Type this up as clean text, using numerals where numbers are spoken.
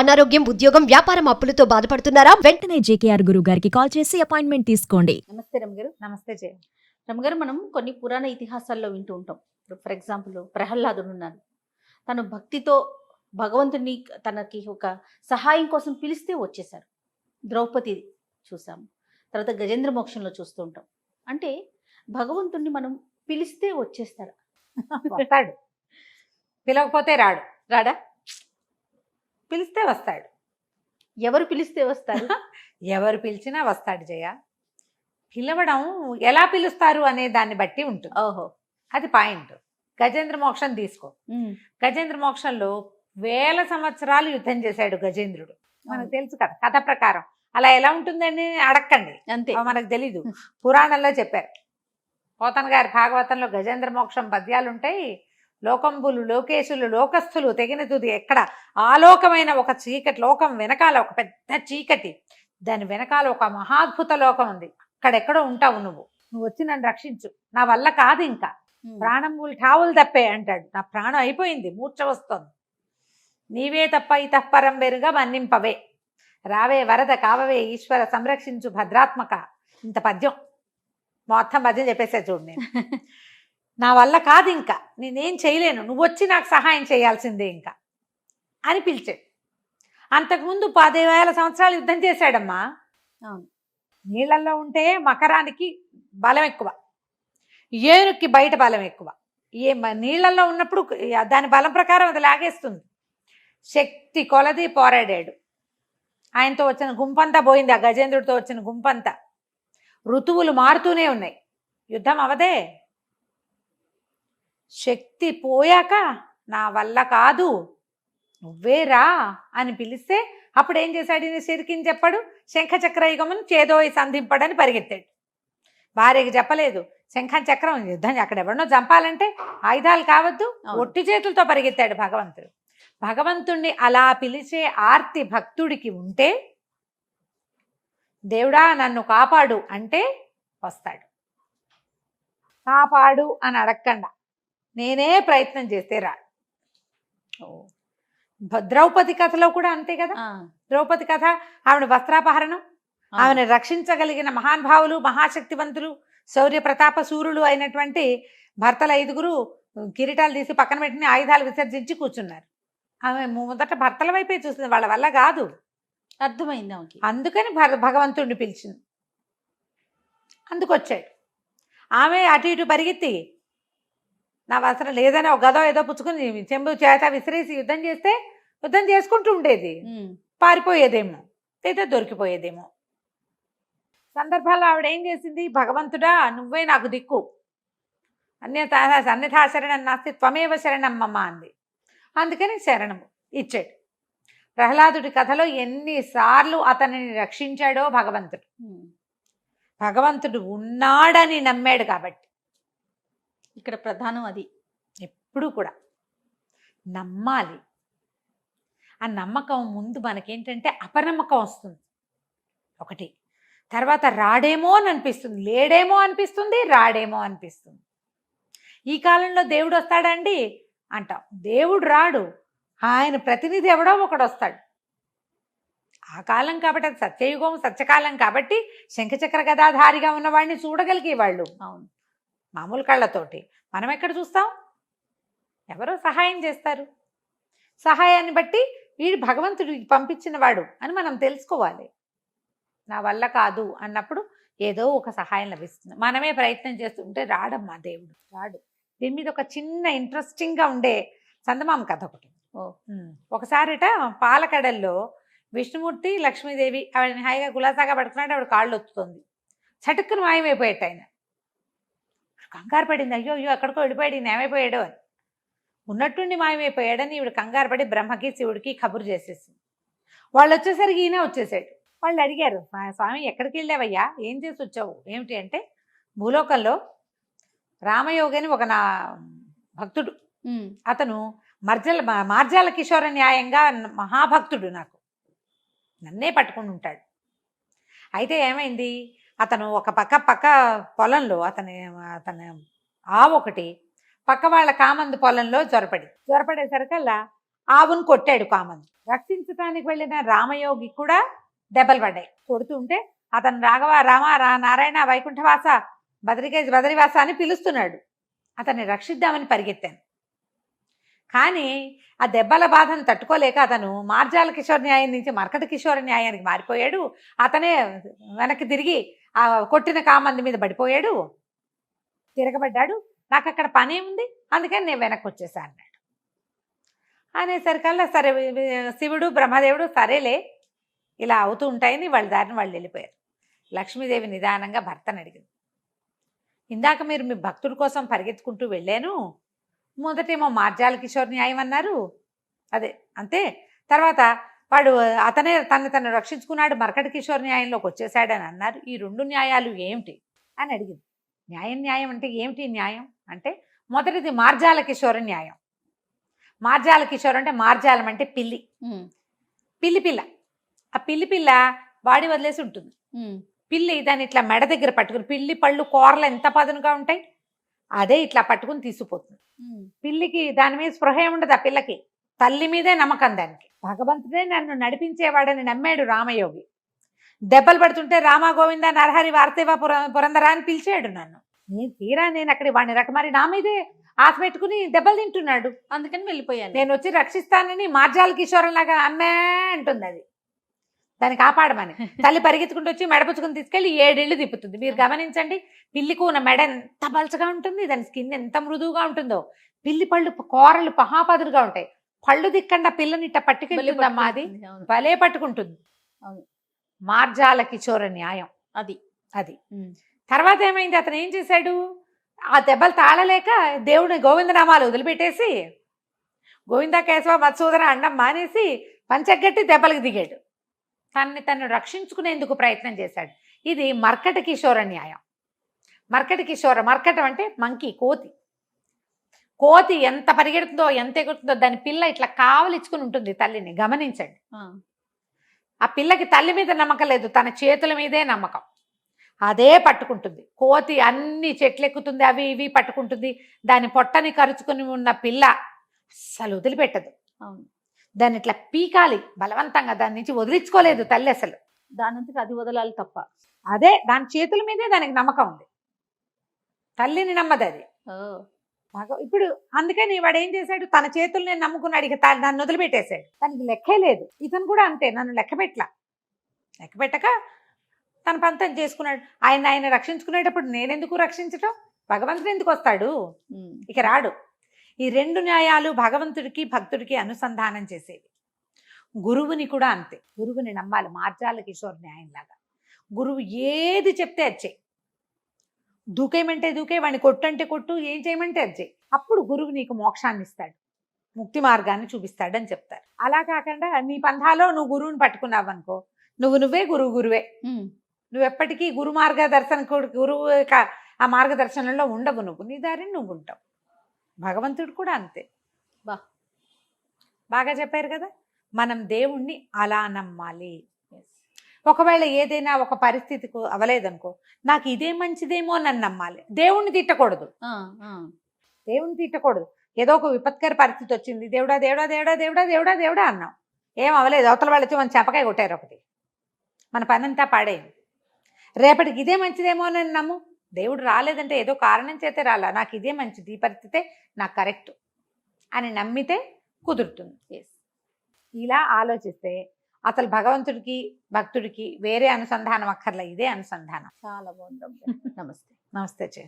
అనారోగ్యం, ఉద్యోగం, వ్యాపారం అప్పులతో బాధపడుతున్నారా? వెంటనే జేకేఆర్ గురువు గారికి కాల్ చేసి అపాయింట్మెంట్ తీసుకోండి. నమస్తే రమగారు. నమస్తే జయ. రమగారు, మనం కొన్ని పురాణ ఇతిహాసాల్లో వింటూ ఉంటాం. ఫర్ ఎగ్జాంపుల్ ప్రహ్లాదుడు ఉన్నారు. తను భక్తితో భగవంతుని తనకి ఒక సహాయం కోసం పిలిస్తే వచ్చేశారు. ద్రౌపది చూసాము. తర్వాత గజేంద్ర మోక్షంలో చూస్తూ ఉంటాం. అంటే భగవంతుణ్ణి మనం పిలిస్తే వచ్చేస్తాడు. వస్తాడు, పిలవకపోతే రాడు. రాడా? పిలిస్తే వస్తాడు. ఎవరు పిలిస్తే వస్తారు? ఎవరు పిలిచినా వస్తాడు జయ. పిలవడం ఎలా పిలుస్తారు అనే దాన్ని బట్టి ఉంటుంది. ఓహో, అది పాయింట్. గజేంద్ర మోక్షం తీసుకో. గజేంద్ర మోక్షంలో 1000 సంవత్సరాలు యుద్ధం చేశాడు గజేంద్రుడు. మనకు తెలుసు కదా కథ ప్రకారం. అలా ఎలా ఉంటుందని అడక్కండి, అంతే. మనకు తెలీదు. పురాణంలో చెప్పారు. పోతన గారి భాగవతంలో గజేంద్ర మోక్షం పద్యాలు ఉంటాయి. లోకంబులు, లోకేశులు, లోకస్థులు తెగిన తుది ఎక్కడ ఆలోకమైన ఒక చీకటి లోకం వెనకాల ఒక పెద్ద చీకటి, దాని వెనకాల ఒక మహాద్భుత లోకం ఉంది. అక్కడెక్కడో ఉంటావు నువ్వు. నువ్వు వచ్చి నన్ను రక్షించు, నా వల్ల కాదు, ఇంకా ప్రాణంబులు ఠావులు తప్పే అంటాడు. నా ప్రాణం అయిపోయింది, మూర్ఛ వస్తోంది, నీవే తప్ప ఇతఃపరం బెరుగా మన్నింపవే, రావే వరద కావవే ఈశ్వర సంరక్షించు భద్రాత్మక. ఇంత పద్యం మొత్తం పద్యం చెప్పేసా చూడు. నేను నా వల్ల కాదు, ఇంకా నేనేం చేయలేను, నువ్వు వచ్చి నాకు సహాయం చేయాల్సిందే ఇంకా అని పిలిచాడు. అంతకుముందు 10,000 సంవత్సరాలు యుద్ధం చేశాడమ్మా. అవును. నీళ్ళల్లో ఉంటే మకరానికి బలం ఎక్కువ, ఏనుక్కి బయట బలం ఎక్కువ. నీళ్ళల్లో ఉన్నప్పుడు దాని బలం ప్రకారం అది లాగేస్తుంది. శక్తి కొలది పోరాడాడు. ఆయనతో వచ్చిన గుంపంతా పోయింది, ఆ గజేంద్రుడితో వచ్చిన గుంపంతా. ఋతువులు మారుతూనే ఉన్నాయి, యుద్ధం అవదే. శక్తి పోయాక నా వల్ల కాదు, నువ్వే రా అని పిలిస్తే అప్పుడు ఏం చేశాడు? ఈయన సిరికిని చెప్పాడు, శంఖచక్రయుగమును చేదోయి సంధింపడని పరిగెత్తాడు. భార్యకి చెప్పలేదు. శంఖం చక్రం యుద్ధం అక్కడ ఎవరినో చంపాలంటే ఆయుధాలు కావద్దు, ఒట్టి చేతులతో పరిగెత్తాడు భగవంతుడు. భగవంతుణ్ణి అలా పిలిచే ఆర్తి భక్తుడికి ఉంటే, దేవుడా నన్ను కాపాడు అంటే వస్తాడు. కాపాడు అని అడగకుండా నేనే ప్రయత్నం చేస్తే రాడు. ద్రౌపది కథలో కూడా అంతే కదా. ద్రౌపది కథ, ఆవిడ వస్త్రాపహరణం, ఆమెను రక్షించగలిగిన మహానుభావులు, మహాశక్తివంతులు, శౌర్య ప్రతాప సూర్యులు అయినటువంటి భర్తలు 5గురు కిరీటాలు తీసి పక్కన పెట్టిన ఆయుధాలు విసర్జించి కూర్చున్నారు. ఆమె మొదట భర్తల వైపే చూసింది, వాళ్ళ వల్ల కాదు. అర్థమైంది ఆమెకి. అందుకని భగవంతుడిని పిలిచింది. అందుకొచ్చాడు. ఆమె అటు ఇటు పరిగెత్తి నా వస్త్రం లేదని ఒక గదో ఏదో పుచ్చుకుని చెంబు చేత విసిరేసి యుద్ధం చేస్తే యుద్ధం చేసుకుంటూ ఉండేది. పారిపోయేదేమో లేదా దొరికిపోయేదేమో. సందర్భాల్లో ఆవిడ ఏం చేసింది? భగవంతుడా నువ్వే నాకు దిక్కు, అన్యథా శరణం నాస్తి త్వమేవ శరణం మమ అంది. అందుకని శరణము ఇచ్చాడు. ప్రహ్లాదుడి కథలో ఎన్నిసార్లు అతనిని రక్షించాడో భగవంతుడు. భగవంతుడు ఉన్నాడని నమ్మాడు కాబట్టి. ఇక్కడ ప్రధానం అది. ఎప్పుడు కూడా నమ్మాలి. ఆ నమ్మకం ముందు మనకేంటంటే అపనమ్మకం వస్తుంది ఒకటి. తర్వాత రాడేమో అని అనిపిస్తుంది, లేడేమో అనిపిస్తుంది, రాడేమో అనిపిస్తుంది. ఈ కాలంలో దేవుడు వస్తాడండి అంటాం. దేవుడు రాడు, ఆయన ప్రతినిధి ఎవడో ఒకడు వస్తాడు. ఆ కాలం కాబట్టి, అది సత్యయుగం, సత్యకాలం కాబట్టి శంఖచక్ర గదాధారిగా ఉన్నవాడిని చూడగలిగేవాళ్ళు. అవును, మామూలు కళ్ళతోటి. మనం ఎక్కడ చూస్తాం? ఎవరో సహాయం చేస్తారు. సహాయాన్ని బట్టి వీడు భగవంతుడు పంపించిన వాడు అని మనం తెలుసుకోవాలి. నా వల్ల కాదు అన్నప్పుడు ఏదో ఒక సహాయం లభిస్తుంది. మనమే ప్రయత్నం చేస్తుంటే రాడమ్మా దేవుడు, రాడు. దీని మీద ఒక చిన్న ఇంట్రెస్టింగ్గా ఉండే చందమామ కథ ఒకటి. ఒకసారిట పాలకడల్లో విష్ణుమూర్తి, లక్ష్మీదేవి ఆవిడని హాయిగా గులాసాగా పడుతున్నాడు. ఆవిడ కాళ్ళు ఒత్తుతుంది. చటుక్కును మాయమైపోయాట ఆయన. కంగారు పడింది, అయ్యో అయ్యో ఎక్కడికో వెళ్ళిపోయాడు, ఈయన ఏమైపోయాడు అని. ఉన్నట్టుండి మాయమైపోయాడని ఈవిడ కంగారు పడి బ్రహ్మకి శివుడికి కబురు చేసేసింది. వాళ్ళు వచ్చేసరికి ఈయన వచ్చేసాడు. వాళ్ళు అడిగారు, స్వామి ఎక్కడికి వెళ్ళావయ్యా, ఏం చేసి వచ్చావు, ఏమిటి అంటే, భూలోకంలో రామయోగి అని ఒక నా భక్తుడు, అతను మార్జాల కిషోర న్యాయంగా మహాభక్తుడు, నాకు నన్నే పట్టుకుని ఉంటాడు. అయితే ఏమైంది, అతను ఒక పక్క పొలంలో అతని ఆవు ఒకటి పక్క వాళ్ళ కామందు పొలంలో జ్వరపడేసరికల్లా ఆవును కొట్టాడు కామందు. రక్షించడానికి వెళ్ళిన రామయోగి కూడా దెబ్బలు పడ్డాయి. కొడుతుంటే అతను రాఘవ రామ నారాయణ వైకుంఠవాస బదరివాస అని పిలుస్తున్నాడు. అతన్ని రక్షిద్దామని పరిగెత్తాను. కానీ ఆ దెబ్బల బాధను తట్టుకోలేక అతను మార్జాల కిషోర్ న్యాయం నుంచి మర్కట కిషోర్ న్యాయానికి మారిపోయాడు. అతనే వెనక్కి తిరిగి ఆ కొట్టిన కామంది మీద పడిపోయాడు, తిరగబడ్డాడు. నాకు అక్కడ పని ఏముంది, అందుకని నేను వెనక్కి వచ్చేసా అన్నాడు. అనేసరికల్లా సరే శివుడు బ్రహ్మదేవుడు సరేలే ఇలా అవుతూ ఉంటాయని వాళ్ళ దారిని వాళ్ళు వెళ్ళిపోయారు. లక్ష్మీదేవి నిదానంగా భర్తను అడిగింది, ఇందాక మీరు మీ భక్తుడి కోసం పరిగెత్తుకుంటూ వెళ్ళాను, మొదటేమో మార్జాల కిషోర్ న్యాయం అన్నారు, అదే అంతే, తర్వాత వాడు అతనే తను రక్షించుకున్నాడు మర్కట కిషోర్ న్యాయంలోకి వచ్చేసాడని అన్నారు, ఈ రెండు న్యాయాలు ఏమిటి అని అడిగింది. న్యాయం అంటే ఏమిటి న్యాయం అంటే, మొదటిది మార్జాల కిషోర న్యాయం. మార్జాల కిషోర్ అంటే మార్జాలం అంటే పిల్లి, పిల్ల. ఆ పిల్ల వాడి వదిలేసి ఉంటుంది. పిల్లి దాన్ని ఇట్లా మెడ దగ్గర పట్టుకుని, పిల్లి పళ్ళు కూరలు ఎంత పదునుగా ఉంటాయి, అదే ఇట్లా పట్టుకుని తీసుకుపోతుంది. పిల్లికి దాని మీద స్పృహ ఉండదు. ఆ పిల్లకి తల్లి మీదే నమ్మకం. దానికి భగవంతుడే నన్ను నడిపించేవాడని నమ్మాడు రామయోగి. దెబ్బలు పడుతుంటే రామ గోవింద నరహరి వార్తేవా పురందరా అని పిలిచాడు నన్ను. నేను అక్కడ వాడిని రకమారి నా మీదే ఆశ పెట్టుకుని దెబ్బలు తింటున్నాడు. అందుకని వెళ్ళిపోయాను. నేను వచ్చి రక్షిస్తానని మార్జాల కిషోరం లాగా అమ్మే అంటుంది. అది దాన్ని కాపాడమని తల్లి పరిగెత్తుకుంటూ వచ్చి మెడపుచ్చుకుని తీసుకెళ్ళి 7 ఇళ్ళు తిప్పుతుంది. మీరు గమనించండి, పిల్లికి ఉన్న మెడ ఎంత పలచగా ఉంటుంది, దాని స్కిన్ ఎంత మృదువుగా ఉంటుందో. పిల్లి పళ్ళు కూరలు మహాపదులుగా ఉంటాయి. పళ్ళు దిక్కండా పిల్లని ఇట్ట పట్టుకెళ్ళిందమ్మా, అది భలే పట్టుకుంటుంది. మార్జాల కిషోర న్యాయం అది. తర్వాత ఏమైంది, అతను ఏం చేశాడు, ఆ దెబ్బలు తాళలేక దేవుని గోవిందనామాలు వదిలిపెట్టేసి గోవింద కేశవ మత్సూదన అండం మానేసి పంచగట్టి దెబ్బలకు దిగాడు. తను రక్షించుకునేందుకు ప్రయత్నం చేశాడు. ఇది మర్కట కిషోర న్యాయం. మర్కటం అంటే మంకీ, కోతి ఎంత పరిగెడుతుందో ఎంత ఎగురుతుందో దాని పిల్ల ఇట్లా కావలిచ్చుకుని ఉంటుంది తల్లిని. గమనించండి, ఆ పిల్లకి తల్లి మీద నమ్మకం లేదు, తన చేతుల మీదే నమ్మకం. అదే పట్టుకుంటుంది. కోతి అన్ని చెట్లు ఎక్కుతుంది, అవి ఇవి పట్టుకుంటుంది. దాని పొట్టని కరుచుకుని ఉన్న పిల్ల అస్సలు వదిలిపెట్టదు. దాన్ని ఇట్లా పీకాలి బలవంతంగా, దాని నుంచి వదిలించుకోలేదు తల్లి అసలు. దానంతటి అది వదలాలి తప్ప. అదే దాని చేతుల మీదే దానికి నమ్మకం ఉంది, తల్లిని నమ్మదు అది. ఇప్పుడు అందుకని వాడు ఏం చేశాడు, తన చేతుల్ని నమ్ముకున్నాడు, ఇక నన్ను వదిలిపెట్టేశాడు. దానికి లెక్కే లేదు. ఇతను కూడా అంతే, నన్ను లెక్క పెట్టక తన పంతం చేసుకున్నాడు. ఆయన రక్షించుకునేటప్పుడు నేనెందుకు రక్షించటం, భగవంతుడు ఎందుకు వస్తాడు, ఇక రాడు. ఈ 2 న్యాయాలు భగవంతుడికి భక్తుడికి అనుసంధానం చేసేవి. గురువుని కూడా అంతే, గురువుని నమ్మాలి. మార్జాల కిషోర్ న్యాయంలాగా గురువు ఏది చెప్తే అది చెయ్యి. దూకేయమంటే దూకే, వాడిని కొట్టు అంటే కొట్టు, ఏం చేయమంటే అది చెయ్యి. అప్పుడు గురువు నీకు మోక్షాన్ని ఇస్తాడు, ముక్తి మార్గాన్ని చూపిస్తాడు అని చెప్తారు. అలా కాకుండా నీ పంథాలో నువ్వు గురువుని పట్టుకున్నావు అనుకో, నువ్వే గురువే. నువ్వు ఎప్పటికీ గురు మార్గదర్శన గురువు ఆ మార్గదర్శనంలో ఉండవు. నువ్వు నీ దారిని నువ్వు ఉంటావు. భగవంతుడు కూడా అంతే. బాగా చెప్పారు కదా. మనం దేవుణ్ణి అలా నమ్మాలి. ఒకవేళ ఏదైనా ఒక పరిస్థితికి అవలేదనుకో, నాకు ఇదే మంచిదేమో అని నమ్మాలి. దేవుణ్ణి తిట్టకూడదు. ఏదో ఒక విపత్కర పరిస్థితి వచ్చింది, దేవుడా దేవుడా దేవుడా దేవుడా దేవుడా దేవుడా అన్నాం, ఏం అవలేదు. అవతల వాళ్ళు వచ్చి మన చెపకాయ కొట్టారు ఒకటి, మన పనంతా పాడైంది. రేపటికి ఇదే మంచిదేమో అని నమ్ము. దేవుడు రాలేదంటే ఏదో కారణం చేతే రాలా, నాకు ఇదే మంచిది, ఈ పరిస్థితే నాకు కరెక్ట్ అని నమ్మితే కుదురుతుంది. ఇలా ఆలోచిస్తే అసలు భగవంతుడికి భక్తుడికి వేరే అనుసంధానం అక్కర్లే, ఇదే అనుసంధానం. చాలా బాగుంది. నమస్తే. నమస్తే చే